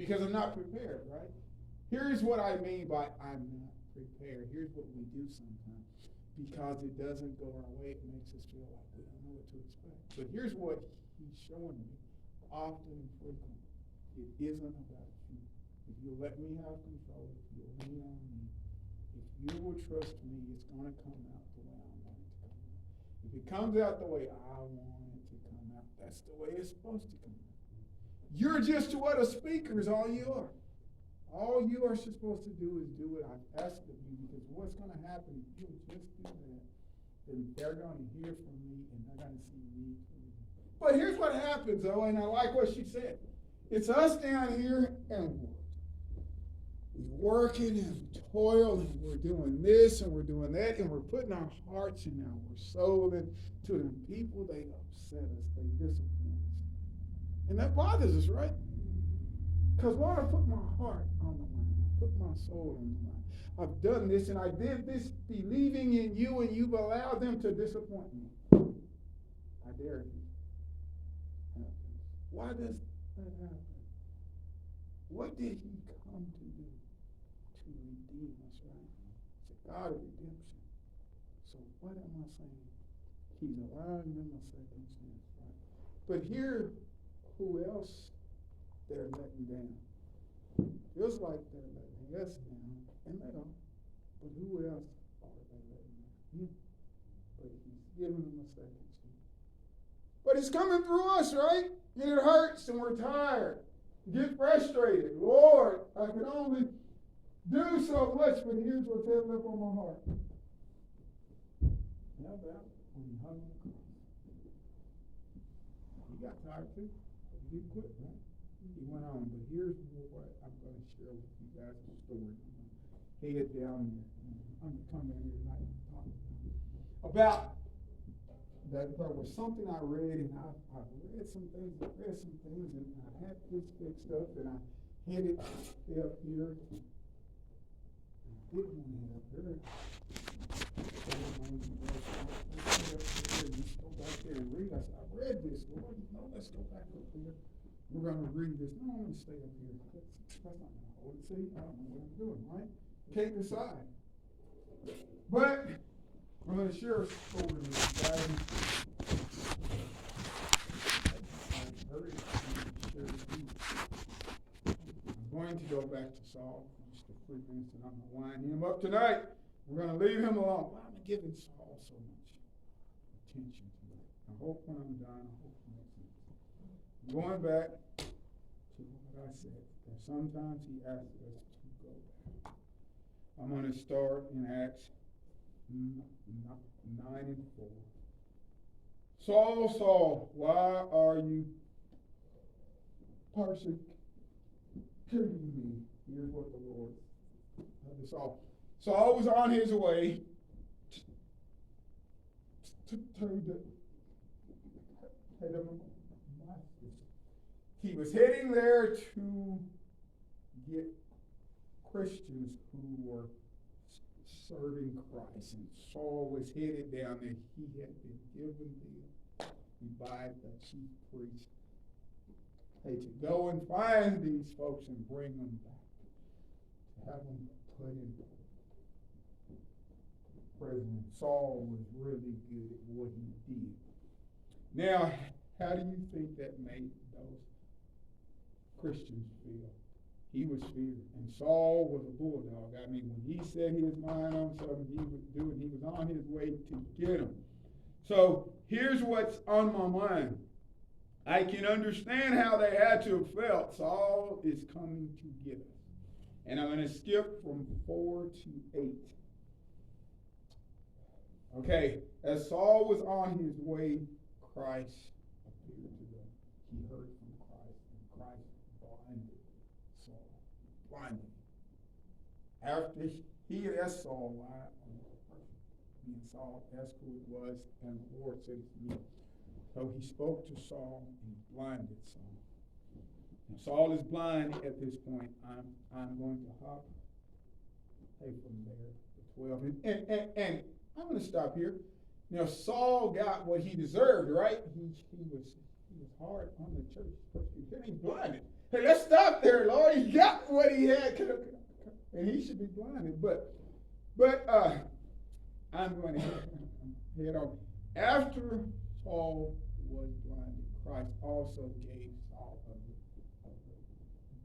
because I'm not prepared, right? Here's what I mean by I'm not prepared. Here's what we do sometimes. Because it doesn't go our way, it makes us feel like we don't know what to expect. But here's what he's showing me often and frequently. It isn't about you. If you let me have control, if you lean on me, if you will trust me, it's going to come out the way I want it to come out. If it comes out the way I want it to come out, that's the way it's supposed to come out. You're just what a speaker is all you are. All you are supposed to do is do what I've asked of you, because what's going to happen if you just do that, then they're going to hear from me and they're going to see me through you. But here's what happens, though, and I like what she said. It's us down here and we're working and we toil and we're doing this and we're doing that and we're putting our hearts and our soul into them people. They upset us. They disappoint us. And that bothers us, right? Because, Lord, I put my heart on the line. I put my soul on the line. I've done this, and I did this believing in you, and you've allowed them to disappoint me. I dare you. Why does that happen? What did he come to do? To redeem us, right? It's a God of redemption. So what am I saying? He's allowing them a second chance, right? But here, who else they're letting down? Feels like they're letting us down, and they are. But who else are they letting down? Him. But he's giving them a second chance. But it's coming through us, right? And it hurts, and we're tired. We get frustrated. Lord, I can only do so much, but here's what's heading up on my heart. How about when he hung on the cross? He got tired too. He didn't quit, right? He went on, but here's what I'm going to share with you guys a story. Head down there. I'm going to come down here tonight and talk about that. There was something I read, and I've read some things, and I had this fixed up, and I had it up here. I didn't want to head up here. Let's go back there and read. I said, I read this. Lord, no, let's go back up here. We're going to read this. No, I'm going to stay up here. That's not going to hold it. See, I don't know what I'm doing, right? Can't decide. But I'm going to share a story with you guys. I'm going to go back to Saul for just a few minutes, and I'm going to wind him up tonight. We're going to leave him alone. Why am I giving Saul so much attention tonight? I hope when I'm done, I hope it makes sense. Going back to what I said, that sometimes he asks us to go back. I'm going to start in Acts 9 and 4. Saul, Saul, why are you persecuting me? Here's what the Lord said to Saul. Saul was on his way to he was heading there to get Christians who were serving Christ. And Saul was headed down there. He had been given by the chief priest, hey, to go and find these folks and bring them back, to have them put in prison. Saul was really good at what he did. Now, how do you think that made those Christians feel? He was feared. And Saul was a bulldog. I mean, when he set his mind on something, he would do it. He was on his way to get them. So here's what's on my mind. I can understand how they had to have felt. Saul is coming to get us. And I'm going to skip from 4 to 8. Okay, as Saul was on his way, Christ appeared to them. He heard from Christ, and Christ blinded Saul. Blinded. After he had asked Saul why, and Saul asked who it was, and the Lord said it's me. So he spoke to Saul and blinded Saul. And Saul is blind at this point. I'm going to hop from there to 12. And I'm going to stop here. Now, Saul got what he deserved, right? He was hard on the church. He's blinded. Hey, let's stop there, Lord. He got what he had, and he should be blinded. But I'm going to head on. After Saul was blinded, Christ also gave Saul a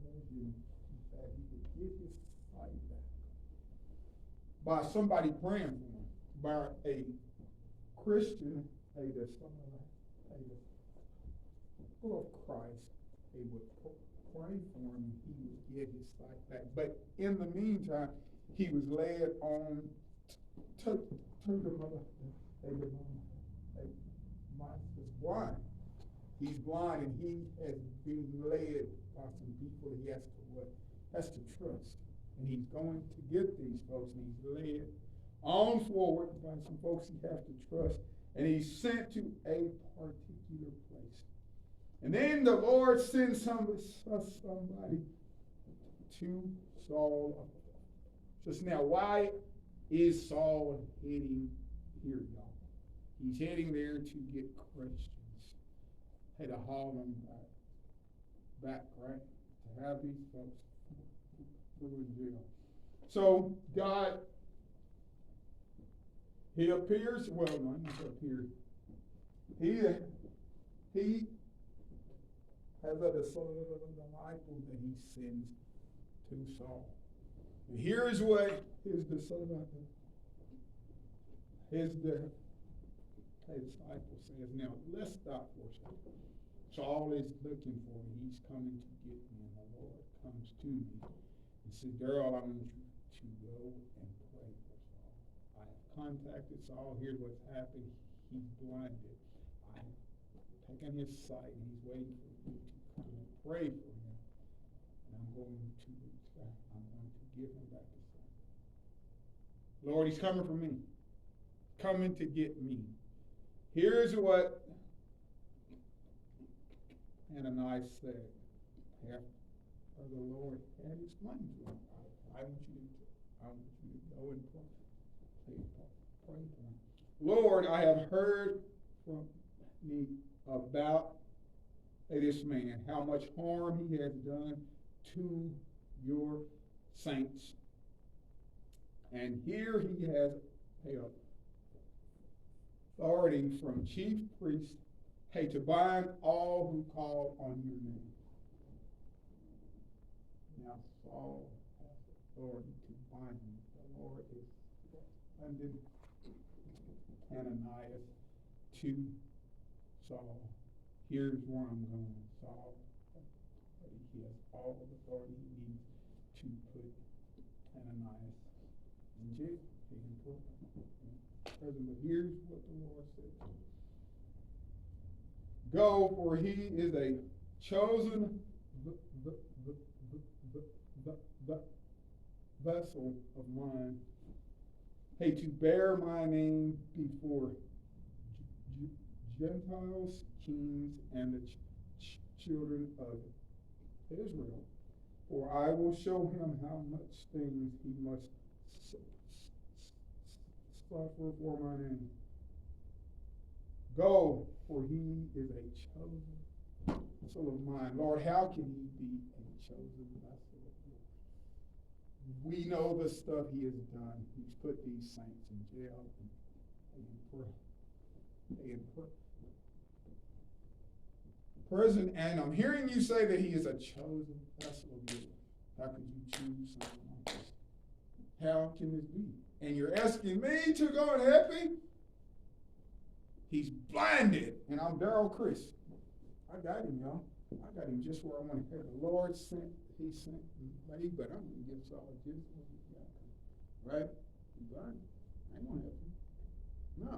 vision that he would get his sight back by somebody praying for him, by a Christian, a disciple of Christ. They would pray for him, and he would get his sight back. But in the meantime, he was led on to the mother. Mike is blind. He's blind, and he has been led by some people he has to what? Has to trust. And he's going to get these folks, and he's led on forward by some folks he has to trust, and he's sent to a particular place. And then the Lord sends somebody to Saul. Just now, why is Saul heading here, y'all? He's heading there to get Christians. Had to haul them back, right? To have these folks who were in jail. So God, he appears, well, no, he doesn't appear. He has a disciple that he sends to Saul. And here's what his disciple says. Now, let's stop for a second. Saul is looking for me. He's coming to get me, and the Lord comes to me and says, Daryl, I want you to go and pray for Saul. I have contacted Saul. Here's what's happened. He's blinded. I have taken his sight, and he's waiting for you to come and pray for him. And I'm going to reach back. I'm going to give him back his sight. Lord, he's coming for me. Coming to get me. Here's what Ananias said after the Lord had explained to him. I want you to go and pray for him. Lord, I have heard from me about this man, how much harm he has done to your saints. And here he has authority from chief priests, to bind all who call on your name. Now Saul has authority to bind him. The Lord is sending Ananias to Saul. Here's where I'm going. Saul, he has all the authority he needs to put Ananias in jail. He can put him in prison. But here's what the Lord said. Go, for he is a chosen vessel of mine, to bear my name before Gentiles, kings, and the children of Israel. For I will show him how much things he must suffer for my name. Go, for he is a chosen vessel of mine. Lord, how can he be a chosen vessel of yours? We know the stuff he has done. He's put these saints in jail and in prison. And I'm hearing you say that he is a chosen vessel of yours. How could you choose something like this? How can this be? And you're asking me to go and help him? He's blinded, and I'm Daryl Chris. I got him, y'all. I got him just where I want to have. The Lord sent me, but I'm going to give Saul just what he got. Right? He's blinded. I ain't going to help him. No.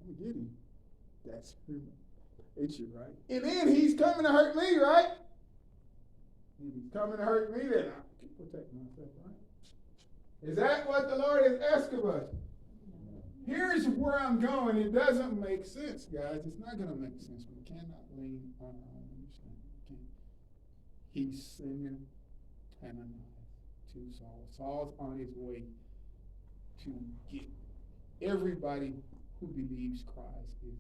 I'm going to get him. That's human nature, right? And then he's coming to hurt me, right? If he's coming to hurt me, then I can protect myself, right? Is that what the Lord is asking of us? Here's where I'm going. It doesn't make sense, guys. It's not going to make sense. We cannot lean on our own understanding. He's sending Ananias to Saul. Saul's on his way to get everybody who believes Christ is.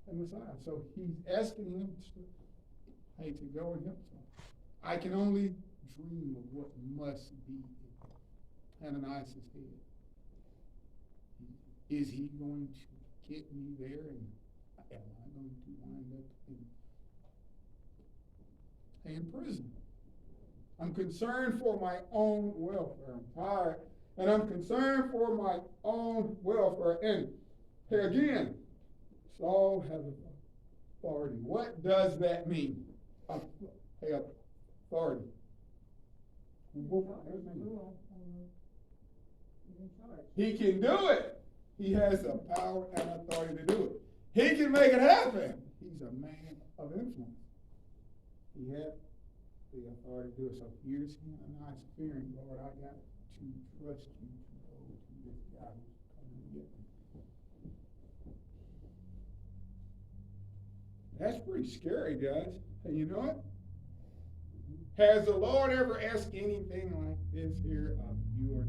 the Messiah. So he's asking him to go and help him. I can only dream of what must be in Ananias' head. Is he going to get me there, and am I going to wind up in prison? I'm concerned for my own welfare. I'm tired, and I'm concerned for my own welfare. And again, Saul has authority. What does that mean? Authority. He can do it. He has the power and authority to do it. He can make it happen. He's a man of influence. He had the authority to do it. So here's Ananias fearing, Lord, I got to trust you to go to this guy who's coming to get me. That's pretty scary, guys. Hey, you know what? Has the Lord ever asked anything like this here of you or I?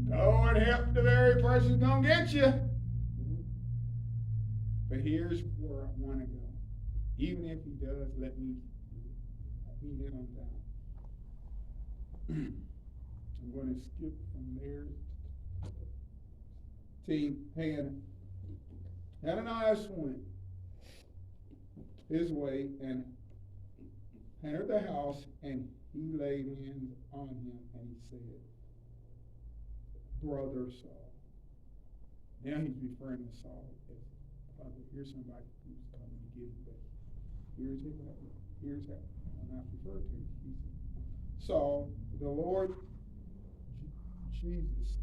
Go and help the very person who's going to get you. But here's where I want to go. Even if he does, let me hit on down. I'm going to skip from there. See, Ananias went his way and entered the house, and he laid hands on him, and he said, Brother Saul. Now he's referring to Saul as brother. Here's somebody who's coming to get him, but here's how I'm not referred to. Saul, the Lord Jesus,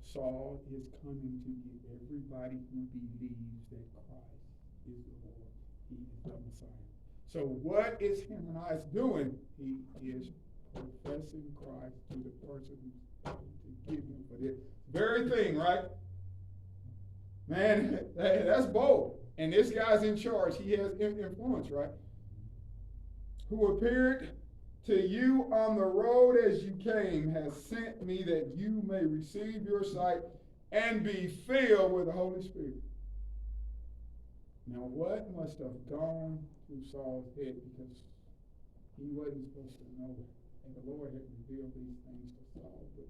Saul is coming to get everybody who believes that Christ is the Lord. He is the Messiah. So what is Ananias doing? He is professing Christ to the person who's going to give him for this very thing, right? Man, that's bold. And this guy's in charge. He has influence, right? Who appeared to you on the road as you came, has sent me that you may receive your sight and be filled with the Holy Spirit. Now, what must have gone through Saul's head, because he wasn't supposed to know it. And the Lord had revealed these things to Saul, but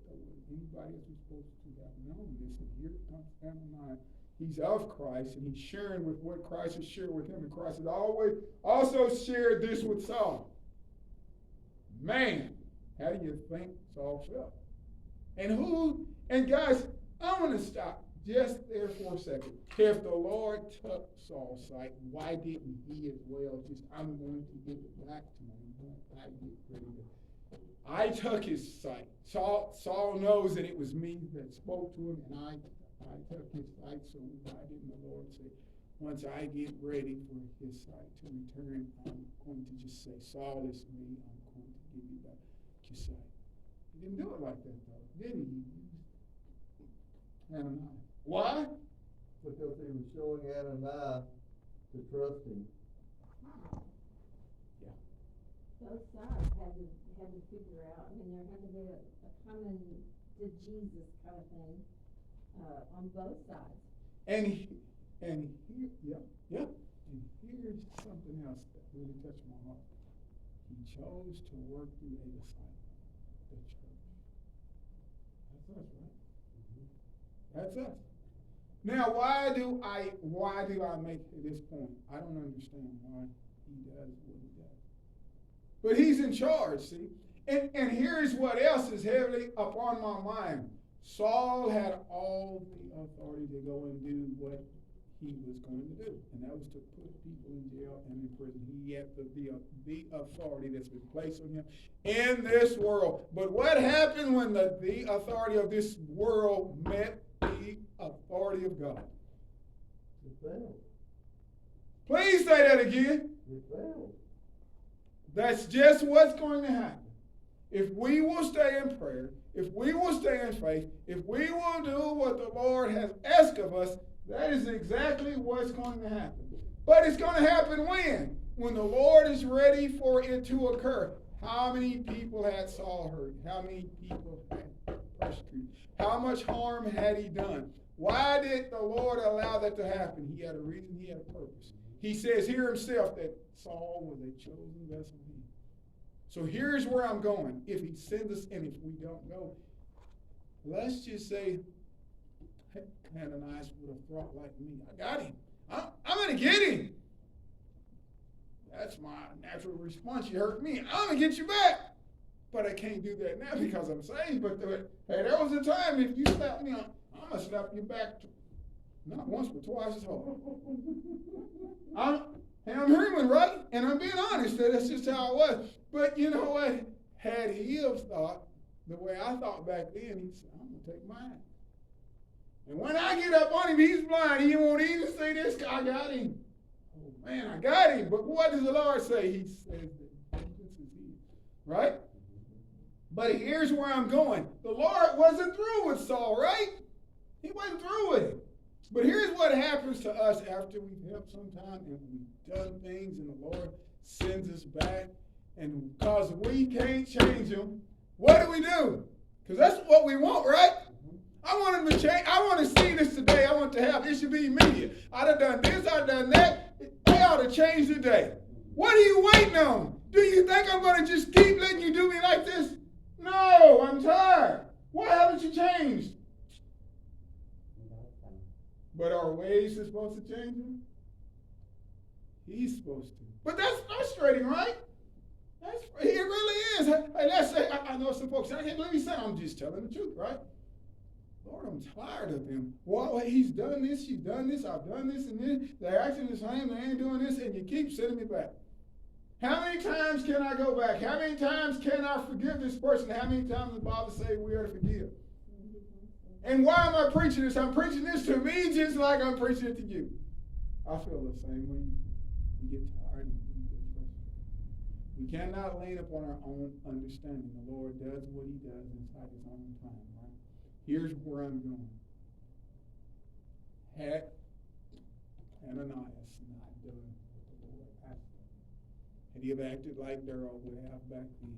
anybody else was supposed to have known this. And here comes Ananias. He's of Christ, and he's sharing with what Christ has shared with him. And Christ has always also shared this with Saul. Man, how do you think Saul felt? And guys, I want to stop just there for a second. If the Lord took Saul's sight, why didn't he as well just, I'm going to give it back to him. I took his sight. Saul knows that it was me that spoke to him, and I took his sight, so why didn't the Lord say, once I get ready for his sight to return, I'm going to just say, Saul, it's me, I'm going to give you back your sight. He didn't do it like that, though, did he? Ananias. Why? Because he was showing Ananias to trust him. Yeah. Both sides had to figure out. I mean, there had to be a coming to Jesus kind of thing on both sides. And here's something else that really touched my heart. He chose to work through a disciple, the church. That's us, right? Mm-hmm. That's us. Now, why do I make this point? I don't understand why he does what he does. But he's in charge, see? And here's what else is heavily upon my mind. Saul had all the authority to go and do what he was going to do, and that was to put people in jail and in prison. He had the authority that's been placed on him in this world. But what happened when the authority of this world met the authority of God? It failed. Please say that again. It failed. That's just what's going to happen. If we will stay in prayer, if we will stay in faith, if we will do what the Lord has asked of us, that is exactly what's going to happen. But it's going to happen when? When the Lord is ready for it to occur. How many people had Saul hurt? How many people had persecuted? How much harm had he done? Why did the Lord allow that to happen? He had a reason, he had a purpose. He says here himself that Saul was a chosen vessel. So here's where I'm going. If he sends us, and if we don't go, let's just say Ananias would have thought like me. I got him. I'm going to get him. That's my natural response. You hurt me. I'm going to get you back. But I can't do that now because I'm saved. But hey, there was a time if you slap me, I'm going to slap you back not once but twice as hard. I'm human, right? And I'm being honest. That's just how I was. But you know what? Had he have thought the way I thought back then, he'd say, I'm going to take mine. And when I get up on him, he's blind. He won't even say this. I got him. Oh, man, I got him. But what does the Lord say? He says that vengeance is his. Right? But here's where I'm going. The Lord wasn't through with Saul, right? He wasn't through with him. But here's what happens to us after we've helped some time and we've done things and the Lord sends us back. And because we can't change him, what do? Because that's what we want, right? I want him to change. I want to see this today. I want to have, it should be immediate. I'd have done this, I'd have done that. They ought to change today. What are you waiting on? Do you think I'm going to just keep letting you do me like this? No, I'm tired. Why haven't you changed? But are ways supposed to change him? He's supposed to. But that's frustrating, right? It really is. Hey, let's say, I know some folks, I can't believe he said, I'm just telling the truth, right? Lord, I'm tired of him. Well, he's done this, she's done this, I've done this and this. They're acting the same, they ain't doing this, and you keep sending me back. How many times can I go back? How many times can I forgive this person? How many times does the Bible say we are to forgive? And why am I preaching this? I'm preaching this to me just like I'm preaching it to you. I feel the same way. You get tired and you get frustrated. We cannot lean upon our own understanding. The Lord does what he does inside his own time, right? Here's where I'm going. Had Ananias not done what the Lord asked him, had he have acted like Daryl would have back then,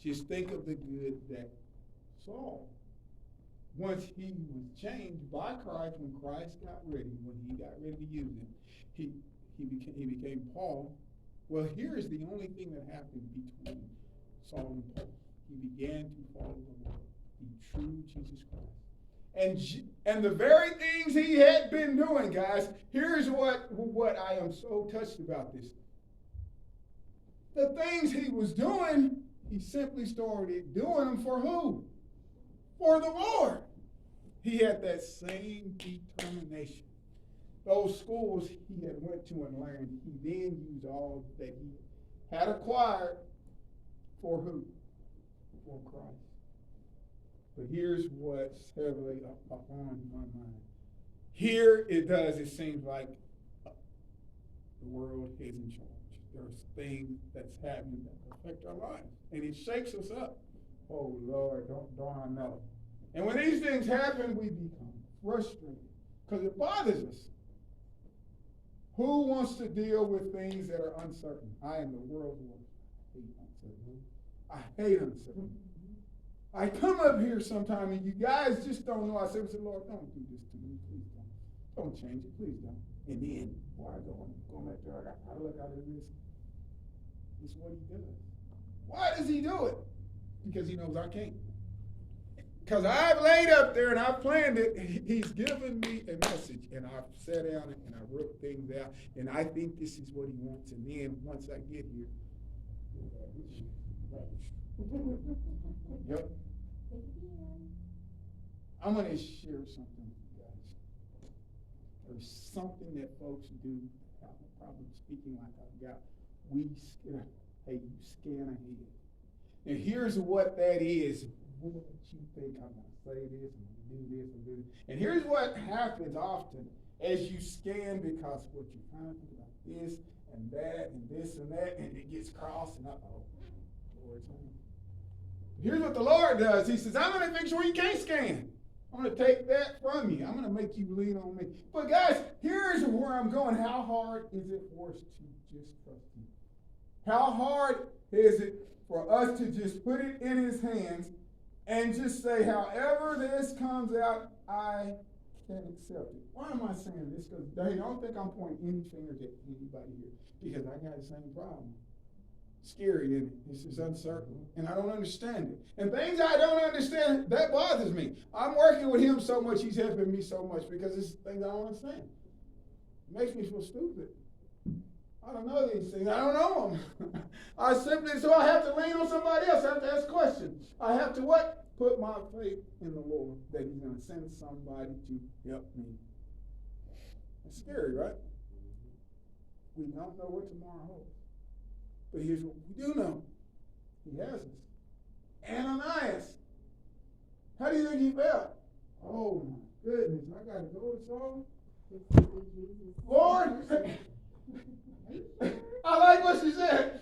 just think of the good that Saul, once he was changed by Christ, when Christ got ready, when he got ready to use him, he became Paul. Well, here's the only thing that happened between Saul and Paul. He began to follow the Lord, the true Jesus Christ. And the very things he had been doing, guys, here's what I am so touched about this. The things he was doing, he simply started doing them for who? For the Lord. He had that same determination. Those schools he had went to and learned, he then used all that he had acquired for who? For Christ. But here's what's heavily upon my mind. Here it seems like the world is in charge. There's things that's happening that affect our lives. And it shakes us up. Oh, Lord, don't I know? And when these things happen, we become frustrated because it bothers us. Who wants to deal with things that are uncertain? I am the world's worst. I hate uncertainty. I come up here sometime and you guys just don't know. I say, Lord, don't do this to me. Please don't. Don't change it. Please don't. And then, before I go back there, I got to look out at this. This is what he does. Why does he do it? Because he knows I can't. Because I've laid up there and I've planned it. He's given me a message and I've sat down and I wrote things out and I think this is what he wants. And then once I get here, yep. I'm going to share something with you guys. There's something that folks do, probably speaking like I've got. You scan ahead. And here's what that is. What you think I'm going to say this and do this and do this. And here's what happens often as you scan, because what you kind of think about this and that and this and that, and it gets crossed and Lord's on. Here's what the Lord does. He says, I'm going to make sure you can't scan. I'm going to take that from you. I'm going to make you lean on me. But guys, here's where I'm going. How hard is it for us to just trust him? How hard is it for us to just put it in his hands and just say, however this comes out, I can't accept it. Why am I saying this? Because they don't think I'm pointing any fingers at anybody here. Because I got the same problem. Scary, isn't it? It's just uncertain. And I don't understand it. And things I don't understand, that bothers me. I'm working with him so much, he's helping me so much because it's things I don't understand. It makes me feel stupid. I don't know these things. I don't know them. So I have to lean on somebody else. I have to ask questions. I have to what? Put my faith in the Lord that he's going to send somebody to help me. It's scary, right? We don't know what tomorrow holds. But here's what we do know. He has us. Ananias. How do you think he felt? Oh my goodness, I got to go to Saul? Lord! I like what she said.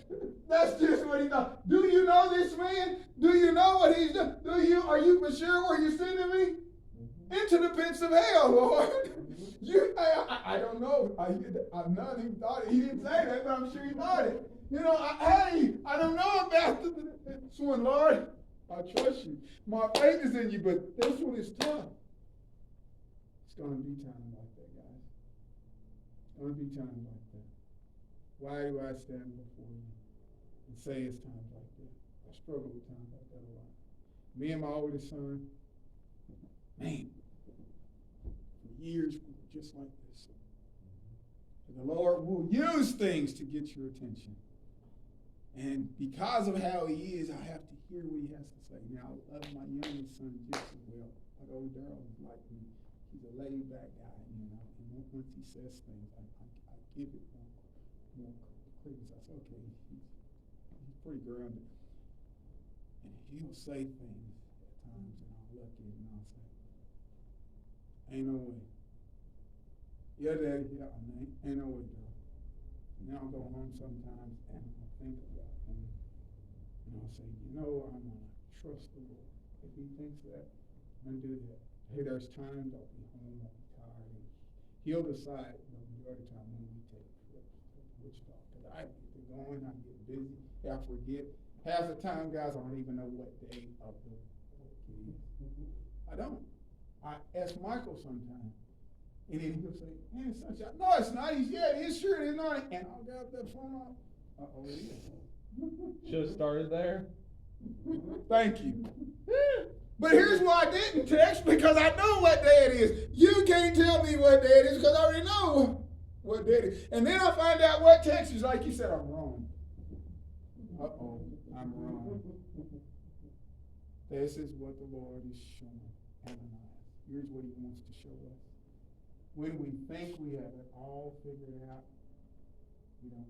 That's just what he thought. Do you know this man? Do you know what he's done? Are you for sure where you're sending me? Into the pits of hell, Lord. I don't know. I'm not even thought it. He didn't say that, but I'm sure he thought it. I don't know about this one, Lord. I trust you. My faith is in you, but this one is tough. It's going to be times like that, guys. It's going to be times like that. Why do I stand before you and say it's times like that? I struggle with times like that a lot. Me and my oldest son, man, for years we were just like this. And the Lord will use things to get your attention. And because of how he is, I have to hear what he has to say. Now, I love my youngest son just as well. But old Darrell is like me. He's a laid-back guy, And once he says things, I give it more credence. I say, okay, he's pretty grounded. And he'll say things at times, and I'll look at it and I'll say, ain't no way. Yeah, Daddy, yeah, ain't no way, Darrell. And then I'll go home sometimes and I'll think about things. And I'll say, I'm going to trust the Lord. If he thinks that, I'm going to do that. Hey, there's times I'll be home, I'll be tired. And he'll decide the majority of the time when we take trips to Wichita. Because I get going, I get busy, I forget. Half the time, guys, I don't even know what day of the week it is. I don't. I ask Michael sometimes. And then he'll say, man, it's sunshine. No, it's not. It is sure it is not. And I'll get that phone off. Uh-oh, it is. Should have started there. Thank you. But here's why I didn't text, because I know what day it is. You can't tell me what day it is because I already know what day it is. And then I find out what text is like you said, I'm wrong. Uh-oh, I'm wrong. This is what the Lord is showing Ananias. Here's what he wants to show us. When we think we have it all figured out, we don't.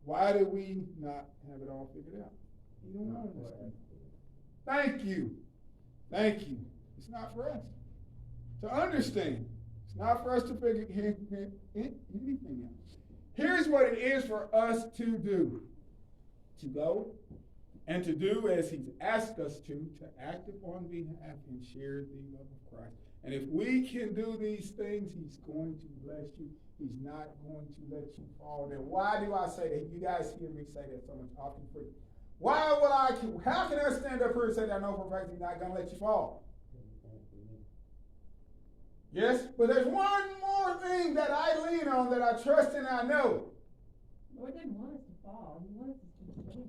Why do we not have it all figured out? You don't understand. Thank you. Thank you. It's not for us to understand. It's not for us to figure anything out. Here's what it is for us to do. To go and to do as he's asked us to act upon behalf and share the love of Christ. And if we can do these things, he's going to bless you. He's not going to let you fall there. Why do I say that? You guys hear me say that so much often. How can I stand up here and say that I know for a fact he's not going to let you fall? Yes, but there's one more thing that I lean on, that I trust and I know. Lord didn't want us to fall. He wanted us to be saved.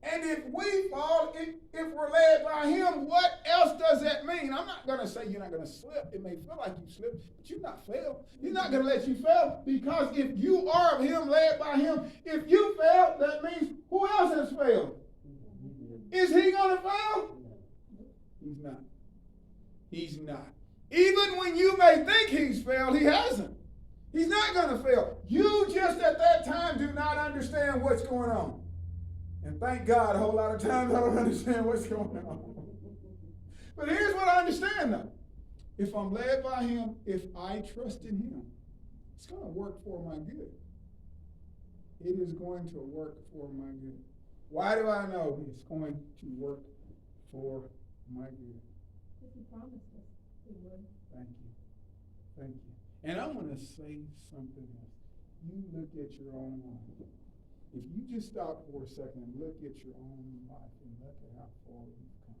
And if we fall, if we're led by him, what else does that mean? I'm not going to say you're not going to slip. It may feel like you slipped, but you're not fail. He's not going to let you fail, because if you are of him, led by him, if you fail, that means who else has failed? Is he going to fail? He's not. He's not. Even when you may think he's failed, he hasn't. He's not going to fail. You just at that time do not understand what's going on. And thank God, a whole lot of times I don't understand what's going on. But here's what I understand though. If I'm led by him, if I trust in him, it's going to work for my good. It is going to work for my good. Why do I know it's going to work for my good? Because he promised us he would. Thank you. Thank you. And I want to say something else. You look at your own life. If you just stop for a second and look at your own life and look at how far you've come.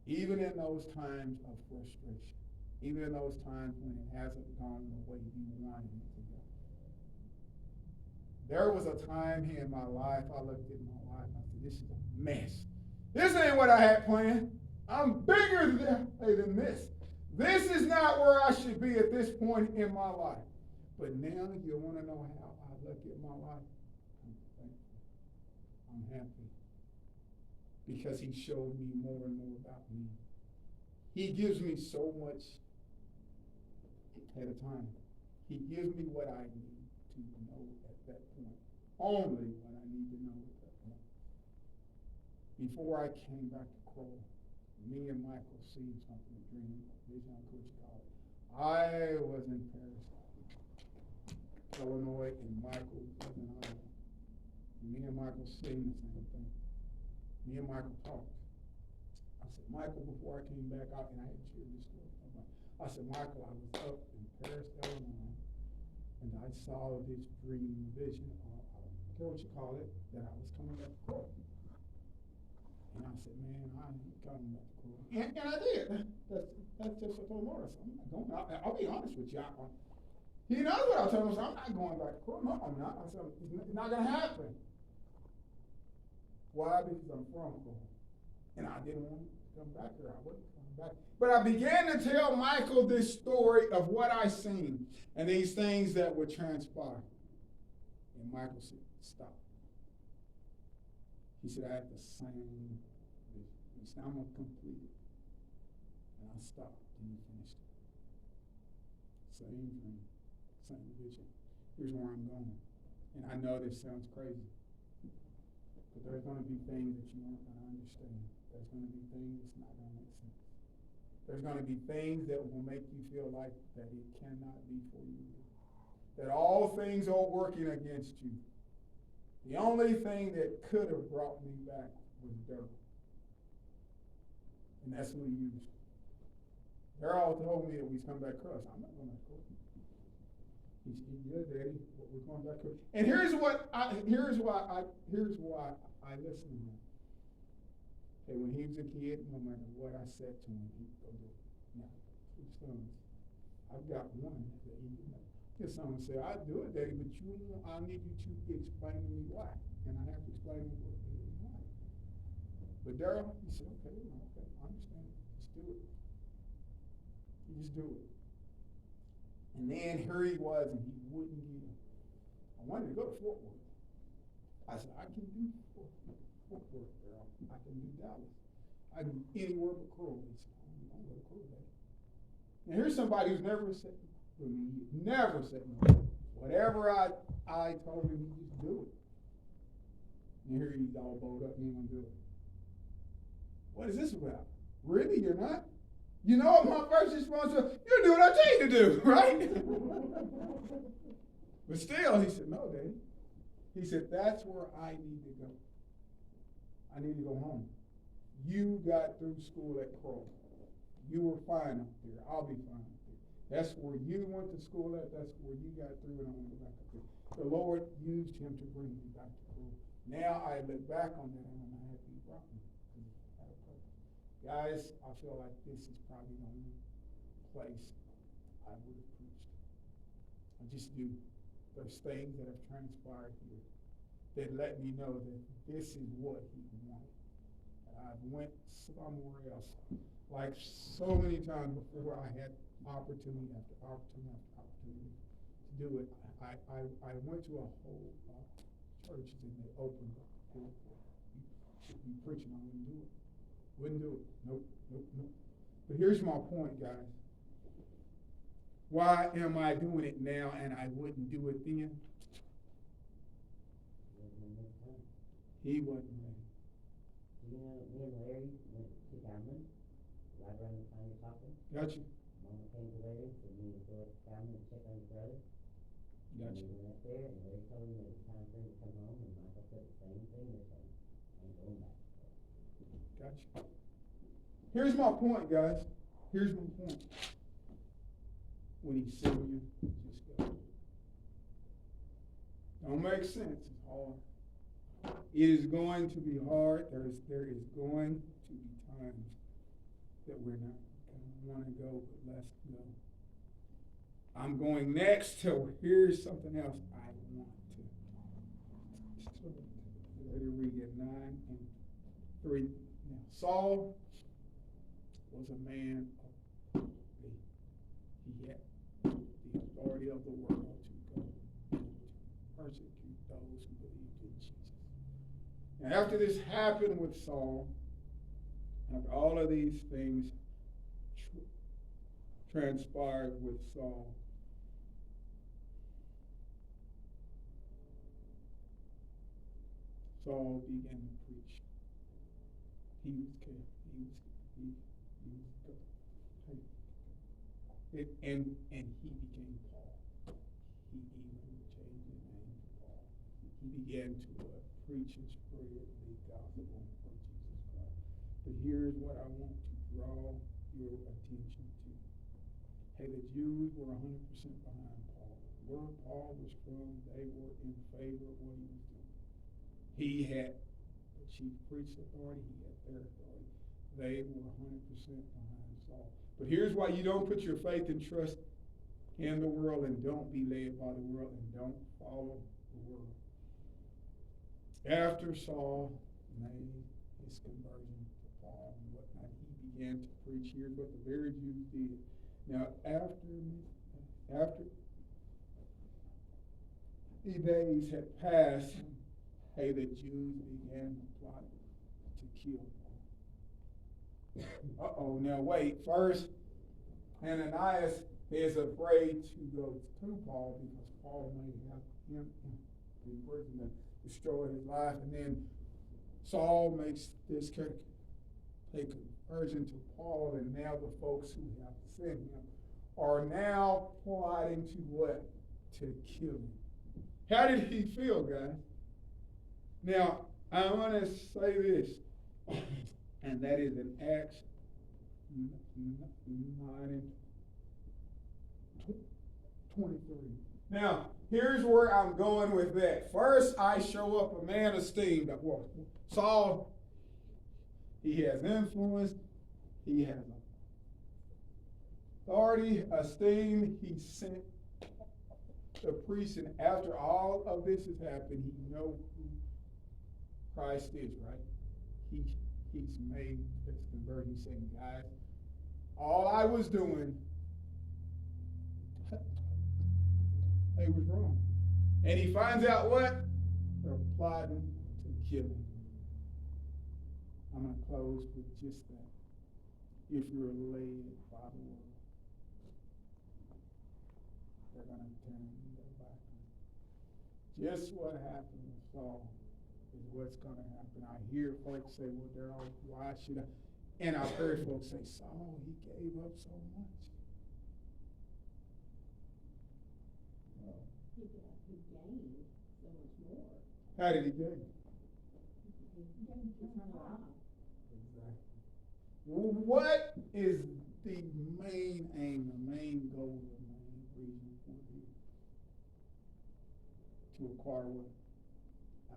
Even in those times of frustration, even in those times when it hasn't gone the way you wanted it to go. There was a time here in my life, I looked at my life, I said, this is a mess. This ain't what I had planned. I'm bigger than this. This is not where I should be at this point in my life. But now you want to know how I look at my life? I'm thankful. I'm happy. Because he showed me more and more about me. He gives me so much at a time. He gives me what I need to know at that point. Only what I need to know at that point. Before I came back to Kroll, me and Michael seen something, a dream, vision, what you call it. I was in Paris, Illinois, and Michael was in Iowa. Me and Michael seen the same thing. Me and Michael talked. I said, Michael, before I came back out, and I had shared this story. I said, Michael, I was up in Paris, Illinois, and I saw this dream vision, or I don't care what you call it, that I was coming back to Kroll. And I said, man, I'm coming back to Kroll. And I did. That's just what I told Laura. So I'm not going. I'll be honest with you. He knows what I told him. So I'm not going back to Kroll. No, I'm not. I said, it's not going to happen. Why? Because I'm from Kroll. And I didn't want to come back here. I wasn't coming back. But I began to tell Michael this story of what I seen and these things that would transpire. And Michael said, stop. He said, I have the same vision. He said, I'm going to complete it. And I stopped and he finished it. Same dream, same vision. Here's where I'm going. And I know this sounds crazy. But there's going to be things that you aren't going to understand. There's going to be things that's not going to make sense. There's going to be things that will make you feel like that it cannot be for you. That all things are working against you. The only thing that could have brought me back was Daryl. And that's who he used. Daryl told me that we was coming back across. I'm not going back across. He said, yeah, Daddy, we're going back across. And here's why I listen to him. Hey, when he was a kid, no matter what I said to him, he'd go do it. Now, 2 sons. I've got one that he didn't know. His son would say, I'd do it, Daddy, but I need you to explain to me why. And I have to explain to you why. But Daryl, he said, okay, I understand it. Just do it. You just do it. And then here he was, and he wouldn't get him. I wanted to go to Fort Worth. I said, I can do Fort Worth, Daryl. I can do Dallas. I can do anywhere but Kroll. He said, I don't go to Kroll, Daddy. Now here's somebody who's never said for me, he never said no. Whatever I told him, he just do it. And here he's all bowed up, he ain't gonna do it. What is this about? Really, you're not? You know what my first response was? You're doing what I tell you to do, right? But still, he said, no, Daddy. He said, that's where I need to go. I need to go home. You got through school at Kroll. You were fine up there. I'll be fine up there. That's where you went to school at. That's where you got through, and I want to go back up there. The Lord used him to bring me back to Kroll. Now I look back on that, and I'm happy he brought me. Guys, I feel like this is probably the only place I would have preached. I just do. There's things that have transpired here that let me know that this is what he wanted. And I went somewhere else. Like so many times before, I had opportunity after opportunity after opportunity to do it. I went to a whole church and they opened up the door for it. You should be preaching, I wouldn't do it. Wouldn't do it. Nope. But here's my point, guys. Why am I doing it now and I wouldn't do it then? He wasn't ready. You know, me and Larry went to Cameron, right around the time you're talking. Gotcha. Mama came to Larry, said you need to go up to Cameron and check on your brother. Gotcha. And we went up there, and Larry told him it was time for him to come home, and Michael said the same thing this time. I'm going back. Gotcha. Here's my point, guys. Here's my point. When he's serious, just go. Don't make sense. It's hard. It is going to be hard. There is going to be times that we're not gonna want to go, but let's go. I'm going next to here's something else I want to. Later we get 9:3. Now Saul was a man of faith. He had the authority of the world to go and persecute those who believed in Jesus. Now after this happened with Saul, after all of these things transpired with Saul, Saul began to preach. He was careful. And he became Paul. He even changed his name to Paul. He began to preach and spread the gospel of Jesus Christ. But here's what I want to draw your attention to. Hey, the Jews were 100% behind Paul. Where Paul was from, they were in favor of what he was doing. He had the chief priest's authority, he had their authority. They were 100% behind Saul. But here's why you don't put your faith and trust in the world and don't be led by the world and don't follow the world. After Saul made his conversion to Paul and whatnot, he began to preach. Here's what the very Jews did. Now, after the days had passed, hey, the Jews began to plot to kill Paul. Now wait. First, Ananias is afraid to go to Paul because Paul may have him in prison to destroy his life. And then Saul makes this conversion to Paul, and now the folks who have sent him are now plotting to what? To kill him. How did he feel, guys? Now, I want to say this, and that is in Acts 9:23. Now, here's where I'm going with that. First, I show up a man esteemed. Well, Saul, he has influence, he has authority, esteem. He sent the priest, and after all of this has happened, he knows who Christ is, right? He's made his conversion. He's saying, guys, all I was doing, they was wrong. And he finds out what? They're plotting to kill him. I'm going to close with just that. If you're led by the world, they're going to turn their back on you. Just what happened with Saul is what's going to happen. I hear folks say, well, Daryl, why should I? And I've heard folks say, Saul, he gave up so much. He gained so much more. How did he gain? He gained eternal life. Exactly. What is the main aim, the main goal, the main reason for you to acquire what?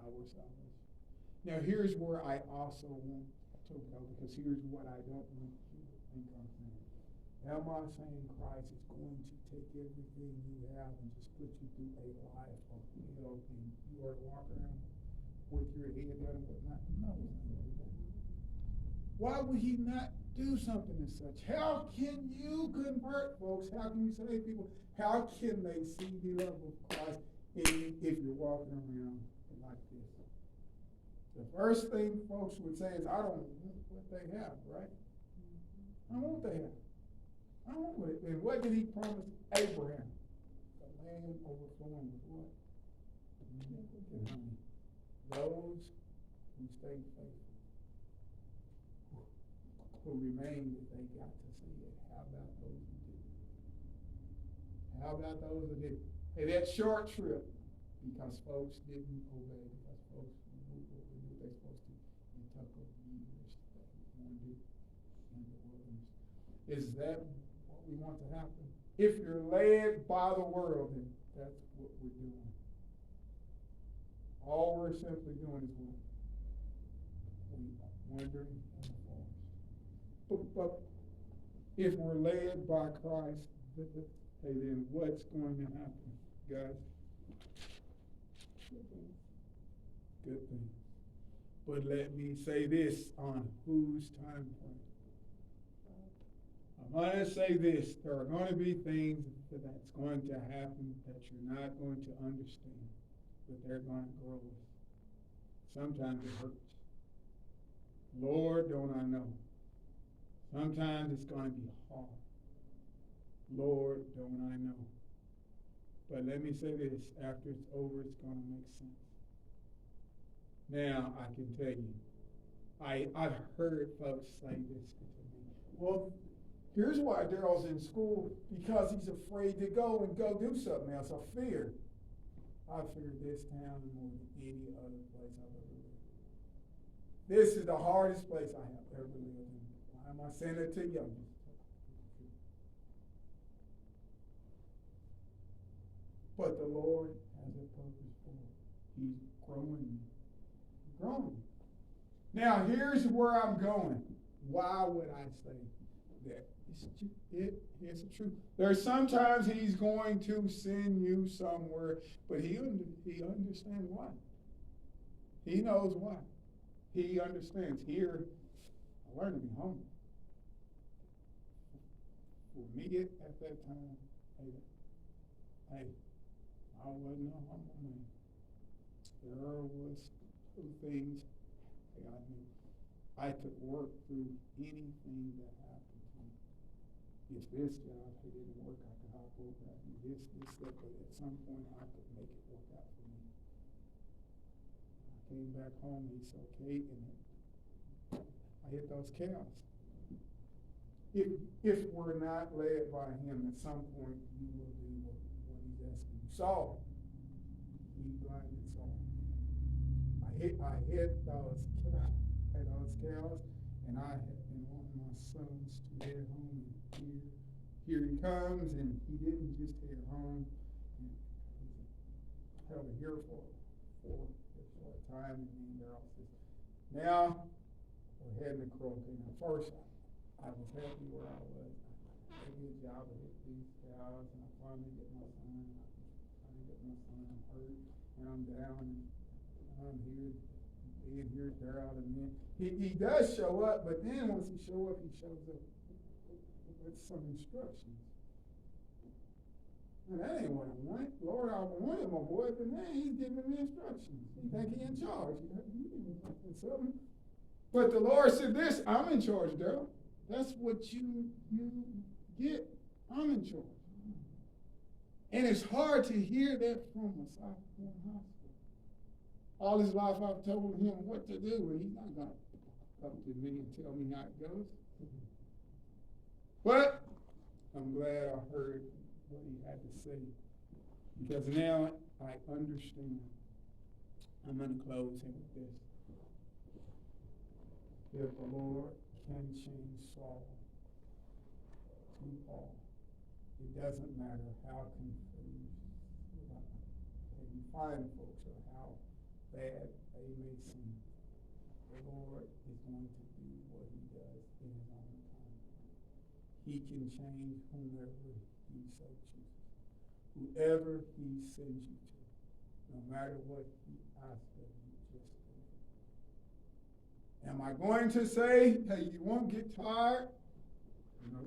Our salvation. Now here's where I also want to go, because here's what I don't want you to think I'm saying. Am I saying Christ is going to take everything you have and just put you through a life of hell and you are to walk around with your head down and whatnot? No, he's not going to do that. Why would he not do something as such? How can you convert folks? How can you save people? How can they see the love of Christ if you're walking around like this? The first thing folks would say is, I don't want what they have, right? I don't want what they have. I don't want it. And what did he promise Abraham? The land overflowing with what? Milk and honey. Those who stay faithful, who remain, that they got to see it. How about those who didn't? How about those who didn't? Hey, that short trip, because folks didn't obey, because folks moved what they're supposed to, and took a years that we wanted in the wilderness. Is that what we want to happen? If you're led by the world, then that's what we're doing. All we're simply doing is what? We are wandering in the forest. But if we're led by Christ, hey, then what's going to happen, guys? Good thing. But let me say this on whose time frame. I'm going to say this. There are going to be things that's going to happen that you're not going to understand, but they're going to grow us. Sometimes it hurts. Lord, don't I know? Sometimes it's going to be hard. Lord, don't I know? But let me say this, after it's over, it's going to make sense. Now, I can tell you, I've heard folks say this to me. Well, here's why Daryl's in school, because he's afraid to go do something else. I fear this town more than any other place I've ever lived. This is the hardest place I have ever lived in. Why am I saying it to you? But the Lord has a purpose for it. He's growing me. Growing. Now, here's where I'm going. Why would I say that? It's the truth. There's sometimes he's going to send you somewhere, but he understands why. He knows why. He understands. Here, I learned to be humble. For me at that time, hey, I wasn't a humble man. There was two things I knew. I could work through anything that happened to me. If this job didn't work, I could hop over and do this, that, but at some point I could make it work out for me. I came back home, he said, okay, and I hit those cows. If we're not led by him, at some point you will do what he's asking you. Saul, he blinded Saul. I hit those cows, and I had been wanting my sons to head home, and here he comes, and he didn't just head home. He held it here for a time, and then they're all says, now we're heading to Croton. Now first, I was happy where I was. I did a good job of hitting these cows, and I finally get my son. I'm hurt, and I'm down, and I'm here. And here's Daryl, and then he does show up, but then once he shows up with some instructions. And that ain't what I want. Lord, I wanted my boy, but now he's giving me instructions. He think he in charge. Something. But the Lord said this, I'm in charge, Daryl. That's what you get. I'm in charge. And it's hard to hear that from a South Point hospital. All his life I've told him what to do, and he's not going to come to me and tell me how it goes. But I'm glad I heard what he had to say, because now I understand. I'm going to close him with this. If the Lord can change Saul to Paul, it doesn't matter how confused you find folks or how bad they may seem. The Lord is going to do what he does in his own time. He can change whomever he so chooses. Whoever he sends you to, no matter what he asks of you, just do it. Am I going to say, hey, you won't get tired? No,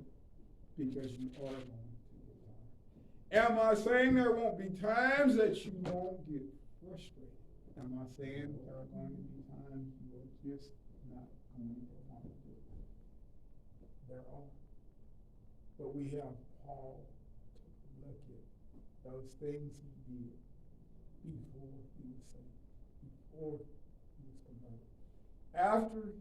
because you are going to get tired. Am I saying there won't be times that you won't get frustrated? Am I saying there are going to be times you are just not going to want to do it? There are. But we have Paul to look at those things he did before he was saved, before he was converted. After